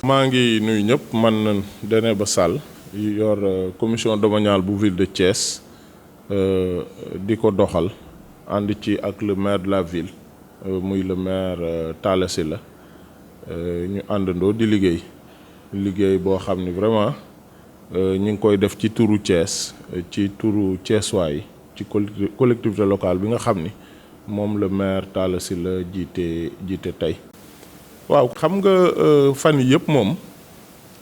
maa ngi nuyu ñëpp man Déné Ba Sall yor commission domaniale bu ville de Thiès di ko doxal ànd ci ak le maire de la ville muy le maire Talla Sylla ñu àndandoo di liggéey boo xam ni vraiment ñu ngi koy def ci turu Thiès ci turu Thiessois ci collectivité locale bi nga xam ni moom le maire Talla Sylla jiite tey. waaw xam nga fan yi yëpp moom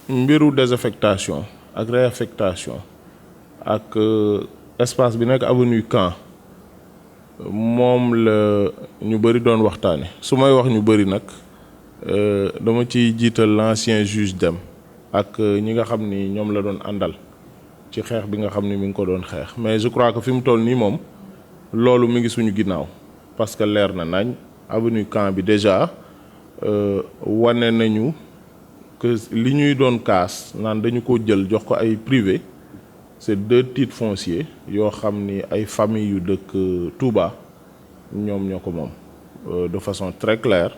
mbiru désaffectation ak réaffectation ak espace bi nekk avenue Caen moom la ñu bëri doon waxtaane su may wax ñu bëri nag dama ci jiital l'ancien juge Dème ak ñi nga xam ni ñoom la doon àndal ci xeex bi nga xam ni mi ngi ko doon xeex mais je crois que fi mu toll nii moom loolu mi ngi suñu ginnaaw parce que leer na nañ avenue Caen bi déjà wane nañu que li ñuy doon kaas naan dañu ko jël jox ko ay privé c'est 2 titres fonciers yoo xam ni ay famille yu dëkk Touba ñoom ñoo ko moom de façon très claire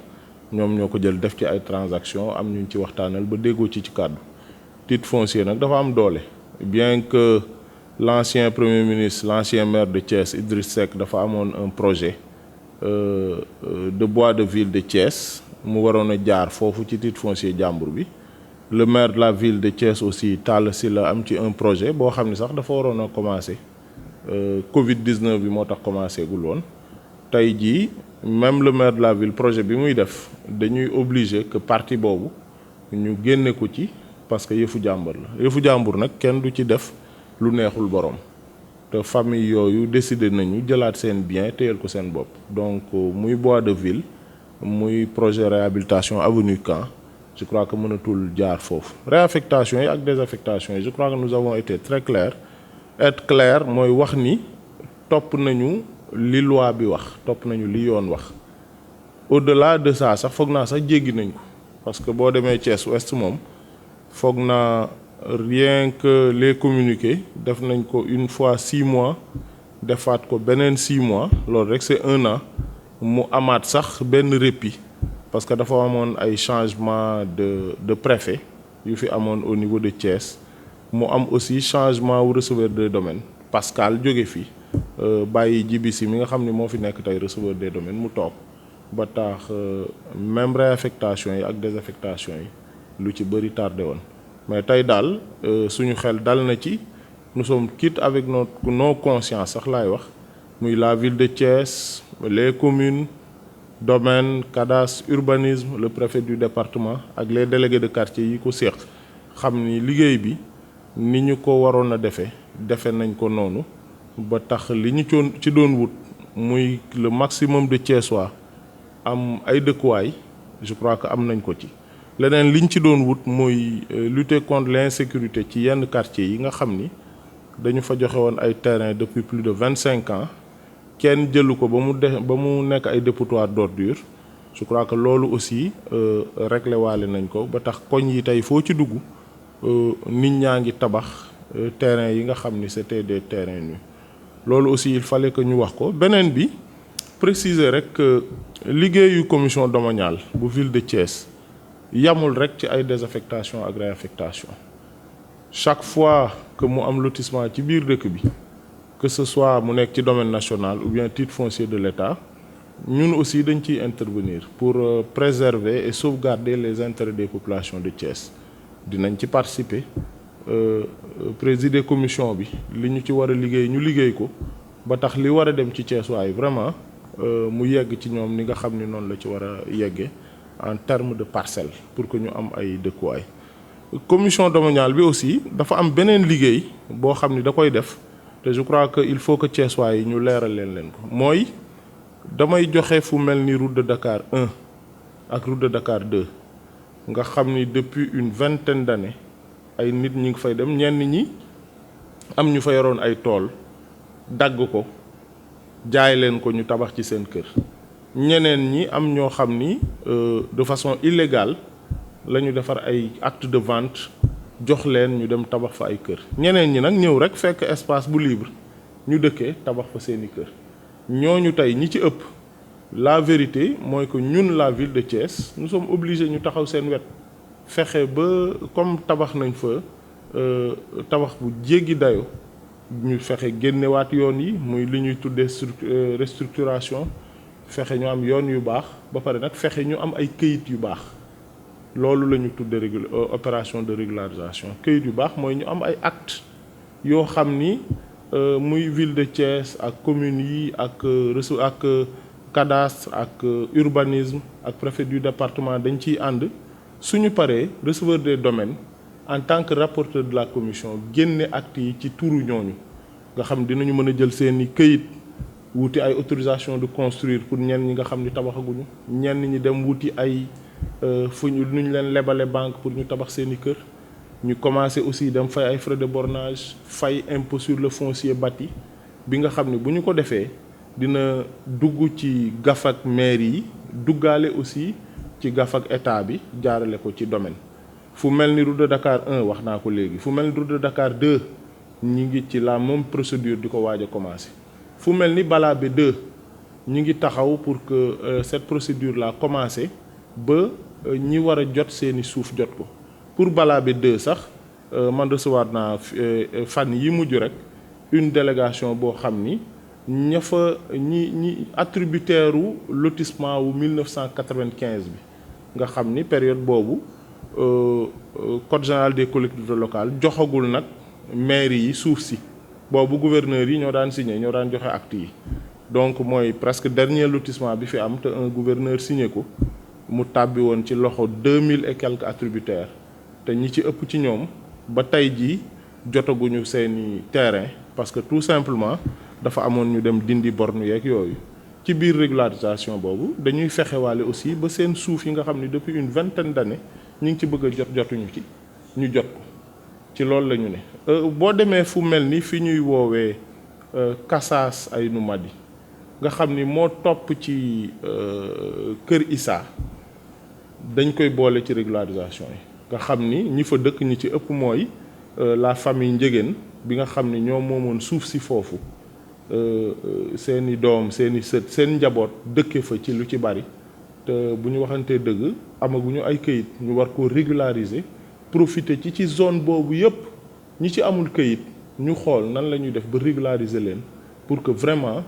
ñoom ñoo ko jël def ci ay transactions am ñu ci waxtaanal ba déggoo ci kàddu titre foncier nag dafa am doole bien que l'ancien premier ministre l'ancien maire de Thiès Idriss Seck dafa amoon un projet de bois de ville de Thiès mu waroon a jaar foofu ci titre foncier jàmbur bi le maire de la ville de Thiès aussi Talla Sylla am ci un projet boo xam ne sax dafa waroon a commencer Covid 19 bi moo tax commencé gul woon tey jii même le maire de la ville projet bi muy def dañuy obligé que partie boobu ñu génne ko ci parce que yëfu jàmbur la yëfu jàmbur nag kenn du ci def lu neexul borom te famille yooyu décidé nañu jëlaat seen bien téyel ko seen bopp donc muy bois de ville muy projet réhabilitation avenue Caen je crois que mënatul jaar foofu réaffectation yi ak désaffectation yi je crois que nous avons été très clairs être clair mooy wax ni topp nañu li loi bi wax topp nañu li yoon wax au-delà de ça sax foog naa sax jéggi nañ ko parce que boo demee Thiès Ouest moom foog naa rien que les communiqués def nañ ko une fois 6 mois defaat ko beneen 6 mois loolu rek c'est 1 an mu amaat sax benn répit parce que dafa amoon ay changement de préfet yu fi amoon au niveau de Thiès mu am aussi changement wu receveur des domaines Pascal jóge fi bàyyi Djibi mi nga xam ni moo fi nekk tey receveur des domaines mu toog ba tax même réaffectation yi ak désaffectation yi lu ci bëri tardé woon mais tey daal suñu xel dal na ci nous sommes quittes avec nos consciences sax laay wax muy la ville de Thiès les communes domaine cadastre urbanisme le préfet du département ak les délégués de quartier yi ko séq xam ni liggéey bi ni ñu ko waroon a defe nañ ko noonu ba tax li ñu ci doon wut muy le maximum de Thiessois am ay dëkkuwaay je crois que am nañ ko ci leneen liñ ci doon wut mooy lutter contre l'insécurité ci yenn quartiers yi nga xam ni dañu fa joxe woon ay terrain depuis plus de 25 ans kenn jëlu ko ba mu nekk ay dépotoir d'ordures je crois que loolu aussi réglé waale nañ ko ba tax koñ yi tey foo ci dugg nit ñaa ngi tabax terrain yi nga xam ni c'était des terrains nus loolu aussi il fallait que ñu wax ko beneen bi préciser rek liggéeyu commission domaniale bu ville de Thiès yamul rek ci ay désaffectation ak réaffectation chaque fois que mu am lotissement ci biir dëkk bi que ce soit mu nekk ci domaine national ou bien titre foncier de l'État ñun aussi dañ ciy intervenir pour préserver et sauvegarder les intérêts des populations de Thiès dinañ ci participer présider commission bi li ñu ci war a liggéey ñu liggéey ko ba tax li war a dem ci Thiès waaye vraiment mu yegg ci ñoom ni nga xam ni noonu la ci war a yeggee en termes de parcelles pour que ñu am ay dëkkuwaay commission domaniale bi aussi dafa am beneen liggéey boo xam ni da koy def te je crois que il faut que Thiessois yi ñu leeral leen ko mooy damay joxe fu mel ni route de Dakar 1 ak route de Dakar 2 nga xam ni depuis une vingtaine d'années ay nit ñi ngi fay dem ñenn ñi am ñu fa yoroon ay tool dagg ko jaay leen ko ñu tabax ci seen kër ñeneen ñi am ñoo xam ni de façon illégale la ñu defar ay acte de vente jox leen ñu dem tabax fa ay kër ñeneen ñi nag ñëw rek fekk espace bu libre ñu dëkkee tabax fa seeni kër ñooñu tey ñi ci ëpp la vérité mooy que ñun la ville de Thiès nous sommes obligés ñu taxaw seen wet fexe ba comme tabax nañ fa tabax bu jéggi dayo ñu fexe génnewaat yoon yi muy li ñuy tuddee restructuration fexe ñu am yoon yu baax ba pare nag fexe ñu am ay këyit yu baax loolu la ñu tuddee opération de régularisation këyit yu baax mooy ñu am ay acte yoo xam ni muy ville de Thiès ak communes yi ak cadastre ak urbanisme ak préfet du département dañ ciy ànd suñu paree receveur des domaines en tant que rapporteur de la commission génne acte yi ci turu ñooñu nga xam dinañu mën a jël seeni këyit wuti ay autorisation de construire pour ñenn ñi nga xam ni tabaxaguñu ñenn ñi dem wuti ay fu ñu nu ñu leen lebale banque pour ñu tabax seeni kër ñu commencé aussi dem fay ay frais de bornage fay impôt sur le foncier bâti bi nga xam ne bu ñu ko defee dina dugg ci gafak mairie yi duggaale aussi ci gafak état bi jaarale ko ci domaine fu mel ni route de Dakar 1 wax naa ko léegi fu mel ni route de Dakar 2 ñi ngi ci la même procédure di ko waaj a commencé fu mel ni Balabé 2 ñi ngi taxaw pour que cette procédure là commencé ba ñi war a jot seeni suuf jot ko pour Balabé 2 sax man recevoir naa fan yi mujj rek une délégation boo xam ni ña fa ñi attributaire u lotissement wu 1995 bi nga xam ni période boobu code général des collectivités locales joxagul nag mairie yi suuf si boobu gouverneur yi ñoo daan signé ñoo daan joxe acte yi donc mooy presque dernier lotissement bi fi am te un gouverneur signé ko mu tàbbi woon ci loxo 2000 et quelques attributaires te ñi ci ëpp ci ñoom ba tey jii jotaguñu seeni terrain parce que tout simplement dafa amoon ñu dem dindi borne yeeg yooyu ci biir régularisation boobu dañuy fexewaale aussi ba seen suuf yi nga xam ne depuis une vingtaine d'années ñu ngi ci bëgg a jotuñu ci ñu jot ko ci loolu la ñu ne boo demee fu mel ni fi ñuy woowee Kasaas ay Numadi nga xam ni moo topp ci Kër Issa dañ koy boole ci régularisation yi nga xam ni ñi fa dëkk ñi ci ëpp mooy la famille Njëgeen bi nga xam ni ñoo moomoon suuf si foofu seeni doom seeni sët seen njaboot dëkke fa ci lu ci bari te bu ñu waxantee dëgg amaguñu ay këyit ñu war ko régulariser profiter ci zone boobu yépp ñi ci amul këyit ñu xool nan la ñuy def ba régulariser leen pour que vraiment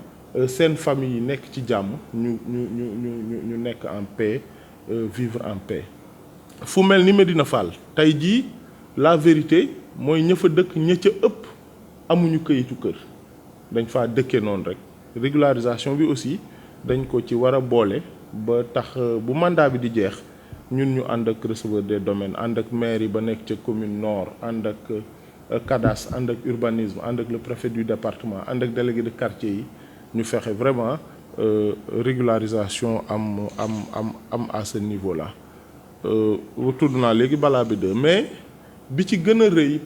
seen famille yi nekk ci jàmm ñu nekk en paix vivre en paix. fu mel ni Médina Fall tey jii la vérité mooy ña fa dëkk ña ca ëpp amuñu këyitu kër dañ faa dëkkee noonu rek régularisation bi aussi dañ ko ci war a boole ba tax bu mandat bi di jeex ñun ñu ànd ak receveur des domaines ànd ak maire yi ba nekk ca commune nord ànd ak cadastre ànd ak urbanisme ànd ak le préfet du département ànd ak délégué de quartier yi ñu fexe vraiment régularisation am à ce niveau là. tudd naa léegi Balabé 2 mais bi ci gën a rëy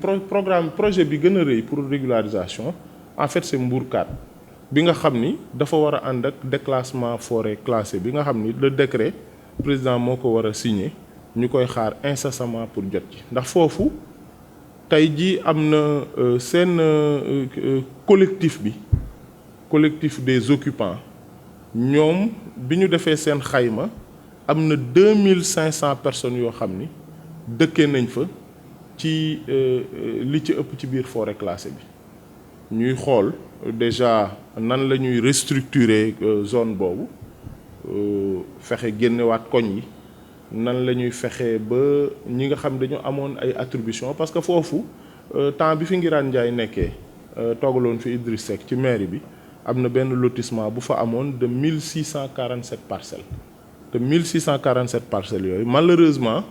projet bi gën a rëy pour régularisation en fait c'est Mbourkat bi nga xam ni dafa war a ànd ak déclassement forêt classée bi nga xam ni le décret président moo ko war a signer ñu koy xaar incessamment pour jot ci ndax foofu tey jii am na seen collectif collectif des occupants ñoom bi ñu defee seen xayma am na 2500 personnes yoo xam ni dëkkee nañ fa ci li ci ëpp ci biir forêt classée bi ñuy xool déjà nan la ñuy restructurer zone boobu fexe génnewaat koñ yi nan la ñuy fexe ba ñi nga xam dañu amoon ay attribution parce que foofu temps bi fi Ngiraan Ndiaye nekkee toogaloon fi Idriss Seck ci mairie bi am na benn lotissement bu fa amoon de 1647 parcelles te 1647 parcelles yooyu malheureusement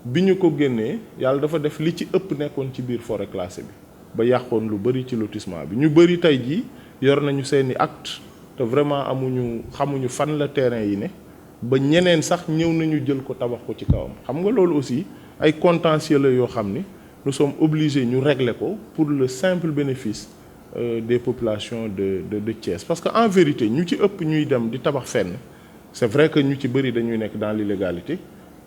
bi ñu ko génnee yàlla dafa def li ci ëpp nekkoon ci biir forêt classée bi ba yàqoon lu bari ci lotissement bi ñu bari tey jii yor nañu seeni acte te vraiment xamuñu fan la terrain yi ne ba ñeneen sax ñëw nañu jël ko tabax ko ci kawam xam nga loolu aussi ay contentieux la yoo xam ni nous sommes obligés ñu régler ko pour le simple bénéfice des populations de Thiès parce que en vérité ñu ci ëpp ñuy dem di tabax fenn c'est vrai que ñu ci bëri dañuy nekk dans l'illégalité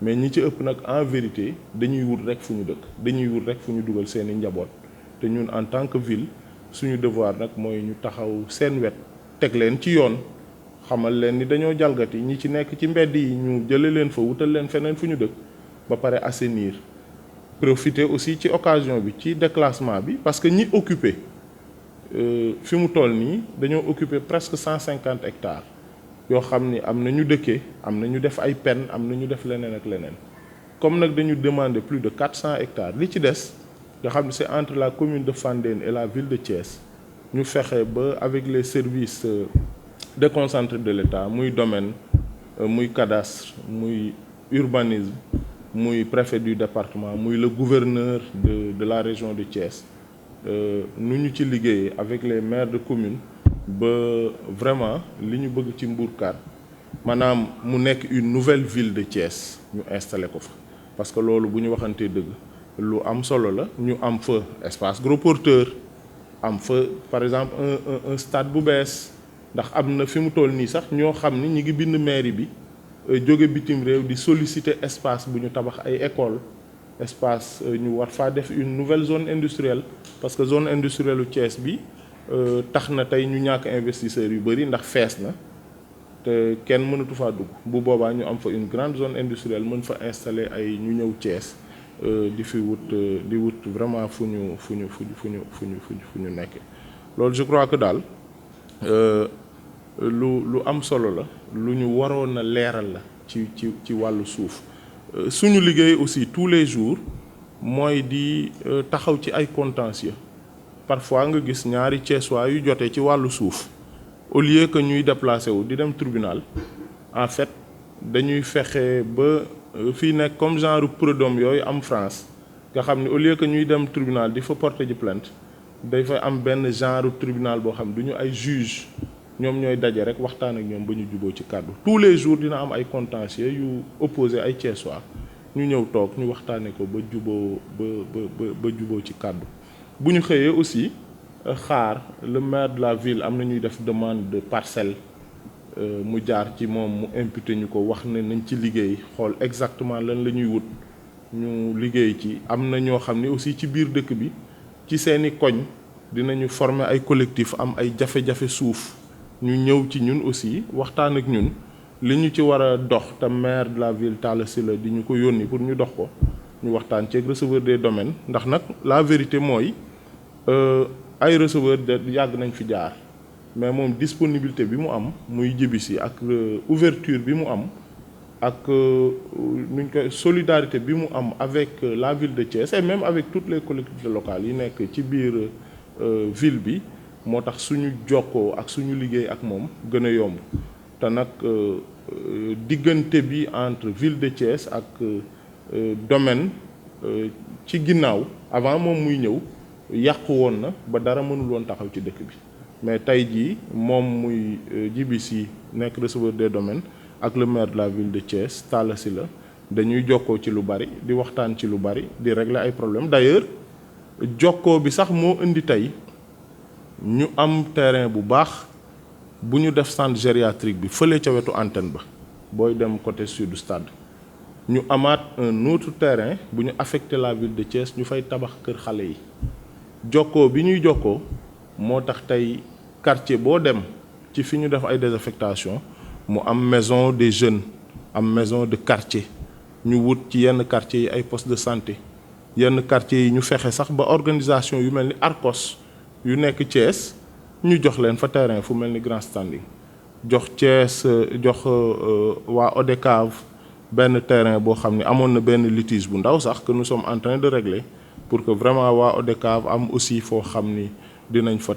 mais ñi ci ëpp nag en vérité dañuy wut rek fu ñu dëkk dañuy wut rek fu ñu dugal seeni njaboot te ñun en tant que ville suñu devoir nag mooy ñu taxaw seen wet teg leen ci yoon xamal leen ni dañoo jalgati ñi ci nekk ci mbedd yi ñu jële leen fa wutal leen feneen fu ñu dëkk ba pare assainir profiter aussi ci occasion bi ci déclassement bi parce que ñi occupé fi mu toll nii dañoo occupé presque 150 hectares yoo xam ni am na ñu dëkkee am na ñu def ay pen am na ñu def leneen ak leneen comme nag dañu demander plus de 400 hectares li ci des nga xam ne c'est entre la commune de Fandène et la ville de Thiès ñu fexe ba avec les services déconcentrés de l'État muy domaine muy cadastre muy urbanisme muy préfet du département muy le gouverneur de la région de Thiès nu ñu ci liggéeyee avec les maires de commune ba vraiment li ñu bëgg ci Mbourkat maanaam mu nekk une nouvelle ville de Thiès ñu installé ko fa parce que loolu bu ñu waxantee dëgg lu am solo la ñu am fa espace gros porteur am fa par exemple un stade bu bees ndax am na fi mu toll nii sax ñoo xam ni ñi ngi bind mairie bi jóge bitim réew di solliciter espace bu ñu tabax ay école espace ñu war faa def une nouvelle zone industrielle parce que zone industrielle u Thiès bi tax na tey ñu ñàkk investisseurs yu bëri ndax fees na te kenn mënatu faa dugg bu boobaa ñu am fa une grande zone industrielle mën fa installer ay ñu ñëw Thiès di fi wut vraiment fu ñu nekk loolu je crois que daal lu am solo la lu ñu waroon a leeral la ci wàllu suuf suñu liggéey aussi tous les jours mooy di taxaw ci ay contentieux parfois nga gis ñaari Thiessois yu jotee ci wàllu suuf au lieu que ñuy déplacé wu di dem tribunal en fait dañuy fexe ba fii nekk comme genre prud'homme yooyu am France nga xam ne au lieu que ñuy dem tribunal di fa porter ji plainte day fa am benn genre tribunal boo xam ne du ñu ay juge ñoom ñooy daje rek waxtaan ak ñoom ba ñu juboo ci kàddu tous les jours dina am ay contentieux yu opposé ay Thiessois ñu ñëw toog ñu waxtaanee ko ba juboo ci kàddu bu ñu xëyee aussi xaar le maire de la ville am na ñuy def demande de parcelle mu jaar ci moom mu imputé ñu ko wax ne nañ ci liggéey xool exactement lan la ñuy wut ñu liggéey ci am na ñoo xam ne aussi ci biir dëkk bi ci seeni koñ dinañu former ay collectif am ay jafe-jafe suuf ñu ñëw ci ñun aussi waxtaan ak ñun li ñu ci war a dox te maire de la ville Talla Sylla di ñu ko yónni pour ñu dox ko ñu waxtaan ci receveur des domaines ndax nag la vérité mooy ay receveur de yàgg nañ fi jaar mais moom disponibilité bi mu am muy jibisi ak ouverture bi mu am ak nuñ koy solidarité bi mu am avec la ville de Thiès et même avec toutes les collectivités locales yi nekk ci biir ville bi moo tax suñu jokkoo ak suñu liggéey ak moom gën a yomb te nag diggante bi entre ville de Thiès ak domaine ci ginnaaw avant moom muy ñëw yàqu woon na ba dara mënul woon taxaw ci dëkk bi mais tey jii moom muy jibisi nekk receveur des domaines ak le maire de la ville de Thiès Talla Sylla dañuy jokkoo ci lu bari di waxtaan ci lu bari di régler ay problèmes d'ailleurs jokkoo bi sax moo indi tey ñu am terrain bu baax bu ñu def centre gériatrique bi fële ca wetu antenne ba booy dem côté sud du stade ñu amaat un autre terrain bu ñu affecté la ville de Thiès ñu fay tabax kër xale yi jokkoo bi ñuy jokkoo moo tax tey quartier boo dem ci fi ñu def ay désaffectation mu am maison des jeunes am maison de quartier ñu wut ci yenn quartier yi ay poste de santé yenn quartier yi ñu fexe sax ba organisation yu mel ni Arcos yu nekk Thiès ñu jox leen fa terrain fu mel ni Grand Standing jox Thiès jox waa ODCAV benn terrain boo xam ne amoon na benn litige bu ndaw sax que nous sommes en train de régler pour que vraiment waa ODCAV am aussi foo xam ni dinañ fa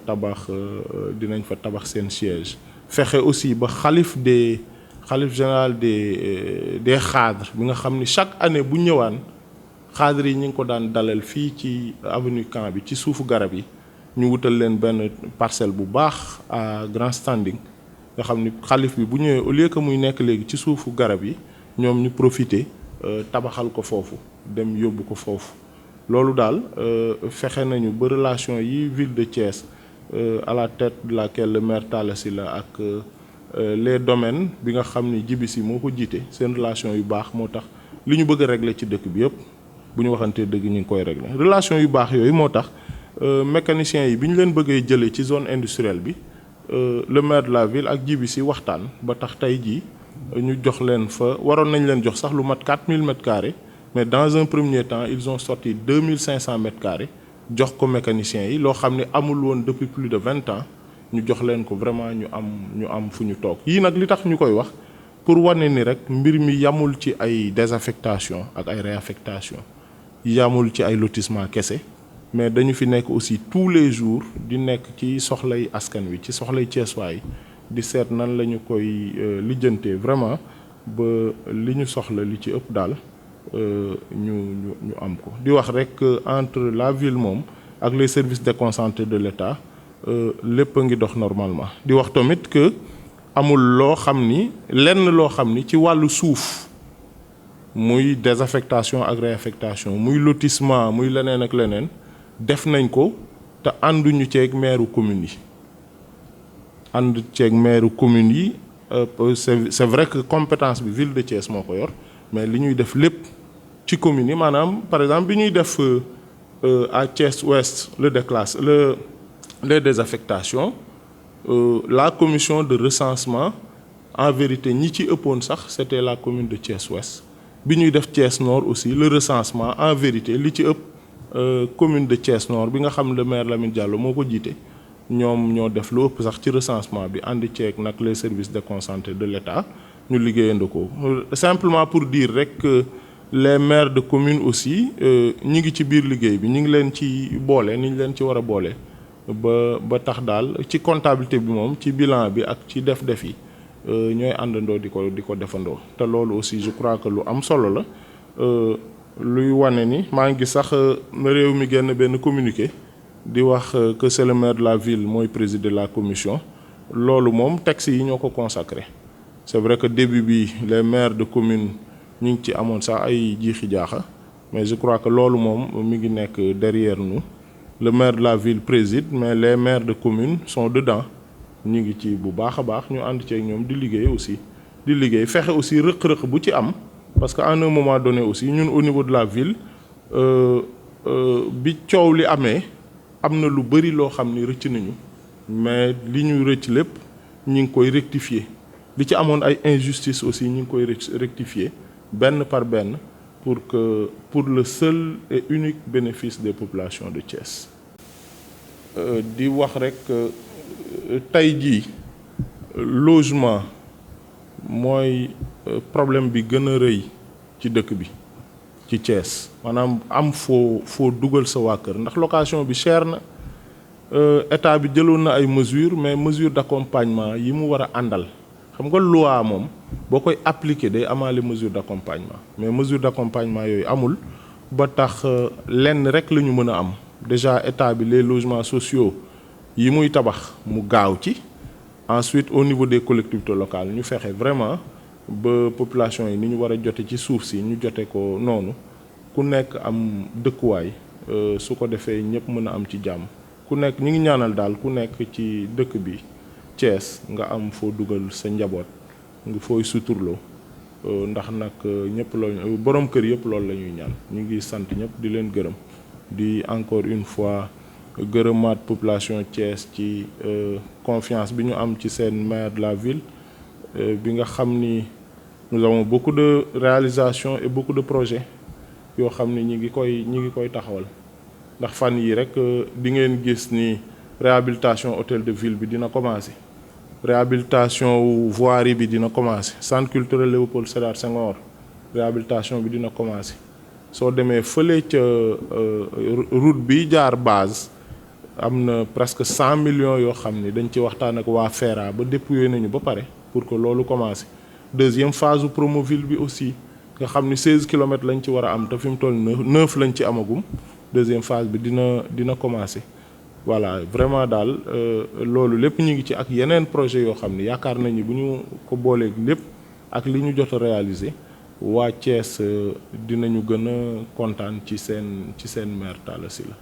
tabax seen siège fexe aussi ba xalif général des xaadres bi nga xam ni chaque année bu ñëwaan xaadre yi ñu ngi ko daan dalal fii ci avenue Camp bi ci suufu garab yi ñu wutal leen benn parcelle bu baax à Grand Standing nga xam ni xalif bi bu ñëwee au lieu que muy nekk léegi ci suufu garab yi ñoom ñu profiter tabaxal ko foofu dem yóbbu ko foofu loolu daal fexe nañu ba relation yi ville de Thiès à la tête de laquelle le maire Talla Sylla ak les domaines bi nga xam ni jibisi moo ko jiite seen relation yu baax moo tax li ñu bëgg a régler ci dëkk bi yëpp bu ñu waxantee dëgg ñu ngi koy régler relation yu baax yooyu moo tax mécaniciens yi bi ñu leen bëggee jëlee ci zone industrielle bi le maire de la ville ak jibisi waxtaan ba tax tey jii ñu jox leen fa waroon nañ leen jox sax lu mat 4000 mètres carrés mais dans un premier temps ils ont sorti 2500 mètres carrés jox ko mécaniciens yi loo xam ne amul woon depuis plus de 20 ans ñu jox leen ko vraiment ñu am fu ñu toog yii nag li tax ñu koy wax pour wane ni rek mbir mi yamul ci ay désaffectation ak ay réaffectation yamul ci ay lotissement kese mais dañu fi nekk aussi tous les jours di nekk ci soxlay askan wi ci soxlay Thiessois yi di seet nan la ñu koy lijjantee vraiment ba li ñu soxla li ci ëpp daal ñu am ko di wax rek entre la ville moom ak les services déconcentrés de l'État lépp a ngi dox normalement di wax tamit que amul loo xam ni lenn loo xam ni ci wàllu suuf muy désaffectation ak réaffectation muy lotissement muy leneen ak leneen def nañ ko te ànduñu ceeg maire commune yi ànd ceeg maire commune yi c'est vrai que compétence bi ville de Thiès moo ko yor mais li ñuy def lépp ci commune yi maanaam par exemple bi ñuy def à Thiès Ouest les désaffectations la commission de recensement en vérité ñi ci ëppoon sax c'était la commune de Thiès Ouest bi ñuy def Thiès Nord aussi le recensement en vérité li ci ëpp commune de Thiès Nord bi nga xam le maire Lamine Diallo moo ko jiite ñoom ñoo def lu ëpp sax ci recensement bi ànd ceeg nag les services déconcentrés de l'État ñu liggéeyandoo ko simplement pour dire rek que les maires de communes aussi ñi ngi ci biir liggéey bi ñi ngi leen ci boole ni ñu leen ci war a boole ba tax daal ci comptabilité bi moom ci bilan bi ak ci def-def yi ñooy àndandoo di ko defandoo te loolu aussi je crois que lu am solo la luy wane ni maa ngi sax réew mi génn benn communiqué di wax que c'est le maire de la ville mooy présider la commission loolu moom texte yi ñoo ko consacré c'est vrai que début bi les maires de commune ñu ngi ci amoon sax ay jiixi jaaxa mais je crois que loolu moom mi ngi nekk derrière nous le maire de la ville préside mais les maires de commune sont dedans ñu ngi ci bu baax a baax ñu ànd ci ak ñoom di liggéey aussi di liggéey fexe aussi rëq-rëq bu ci am parce que à un moment donné aussi ñun au niveau de la ville bi coow li amee am na lu bari loo xam ni rëcc nañu mais li ñu rëcc lépp ñu ngi koy rectifier li ci amoon ay injustice aussi ñu ngi koy rectifier benn par benn pour le seul et unique bénéfice des populations de Thiès. di wax rek tey jii logement mooy problème bi gën a rëy ci dëkk bi ci Thiès maanaam am foo dugal sa waa kër ndax location bi cher na état bi jëloon na ay mesures mais mesures d'accompagnement yi mu war a àndal xam nga loi moom boo koy appliquer day amaale mesure d'accompagnement mais mesure d'accompagnement yooyu amul ba tax lenn rek la ñu mën a am déjà état bi les logements sociaux yi muy tabax mu gaaw ci ensuite au niveau des collectivités locales ñu fexe vraiment ba population yi ni ñu war a jote ci suuf si ñu jote ko noonu ku nekk am dëkkuwaay su ko defee ñëpp mën a am ci jàmm ku nekk ñi ngi ñaanal daal ku nekk ci dëkk bi Thiès nga am foo dugal sa njaboot nga fooy suturloo ndax nag ñëpp loolu borom kër yëpp loolu la ñuy ñaan ñu ngi sant ñëpp di leen gërëm di encore une fois gërëmaat population Thiès ci confiance bi ñu am ci seen maire de la ville bi nga xam ni nous avons beaucoup de réalisations et beaucoup de projets yoo xam ni ñi ngi koy taxawal ndax fan yi rek di ngeen gis ni réhabilitation hôtel de ville bi dina commencer réhabilitation voirie bi dina commencer centre culturel Léopold Sédar Senghor réhabilitation bi dina commencer soo demee fële ca route bi jaar base am na presque 100 millions yoo xam ni dañ ci waxtaan ak waa FERA ba dépouiller nañu ba pare pour que loolu commencer deuxième phase Promoville bi aussi nga xam ni 16 kilomètres lañ ci war a am te fi mu toll 9 lañ ci amagum deuxième phase bi dina commencer voilà vraiment daal loolu lépp ñu ngi ci ak yeneen projet yoo xam ni yaakaar nañu bu ñu ko booleeg lépp ak li ñu jot a réaliser waa Thiès dinañu gën a kontaan ci seen maire Talla Sylla